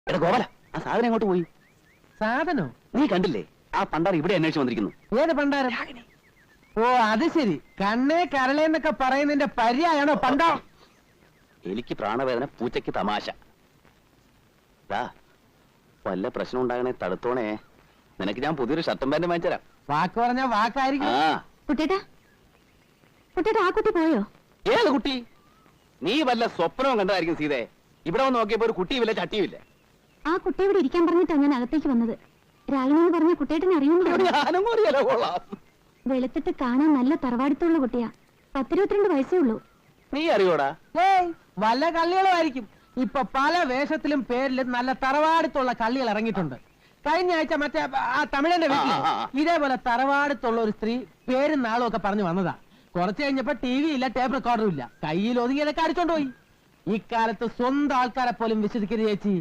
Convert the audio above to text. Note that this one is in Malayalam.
എടാ ഗോപാല, ആ സാധനം എങ്ങോട്ട് പോയി? സാധനോ? നീ കണ്ടില്ലേ? ആ പണ്ടാർ ഇവിടെ അന്വേഷിച്ച് വന്നിരിക്കുന്നു. ഏത് പണ്ടാരം? ഓ അത് ശരി, കണ്ണേ കരളേന്നൊക്കെ പറയുന്നതിന്റെ പര്യായാണോ പണ്ടാ? എനിക്ക് പ്രാണവേദന, പൂച്ചയ്ക്ക് തമാശ. വല്ല പ്രശ്നം ഉണ്ടാകണേ തടുത്തോണേ. നിനക്ക് ഞാൻ പുതിയൊരു ഷർട്ടും പാന്റും വാങ്ങിച്ചരാം. വാക്ക് പറഞ്ഞ വാക്കായിരിക്കും. കുട്ടേട്ടാ, കുട്ടേട്ടാ ആ കുട്ടി പോയോ? ഏത് കുട്ടി? നീ വല്ല സ്വപ്നവും കണ്ടതായിരിക്കും സീതേ. ഇവിടെ വന്ന് നോക്കിയപ്പോ ഒരു കുട്ടിയുമില്ല, ചട്ടിയുമില്ല. ആ കുട്ടി ഇവിടെ ഇരിക്കാൻ പറഞ്ഞിട്ടാ ഞാൻ അകത്തേക്ക് വന്നത്. രാഗിണി എന്ന് പറഞ്ഞ കുട്ടേട്ടനെ അറിയുന്നുണ്ടോ? വെളുത്തിട്ട് കാണാൻ നല്ല തറവാടിത്തുള്ള കുട്ടിയാ. 10-22 വയസ്സേ ഉള്ളൂ. നീ അറിയോടാ? ഏയ് വല്ല കള്ളികളും ആയിരിക്കും. ഇപ്പൊ പല വേഷത്തിലും പേരിലും നല്ല തറവാടത്തുള്ള കള്ളികൾ ഇറങ്ങിയിട്ടുണ്ട്. കഴിഞ്ഞ ആഴ്ച മറ്റേ ആ തമിഴന്റെ വീട്ടിൽ ഇതേപോലെ തറവാടത്തുള്ള ഒരു സ്ത്രീ പേരും നാളും ഒക്കെ പറഞ്ഞു വന്നതാ. കുറച്ച് കഴിഞ്ഞപ്പോ TV ഇല്ല, ടേപ്പ് റെക്കോർഡറും ഇല്ല. കയ്യിൽ ഒതുങ്ങിയതൊക്കെ അടിച്ചോണ്ട് പോയി. ഇക്കാലത്ത് സ്വന്തം ആൾക്കാരെ പോലും വിശ്വസിക്കരുത് ചേച്ചി.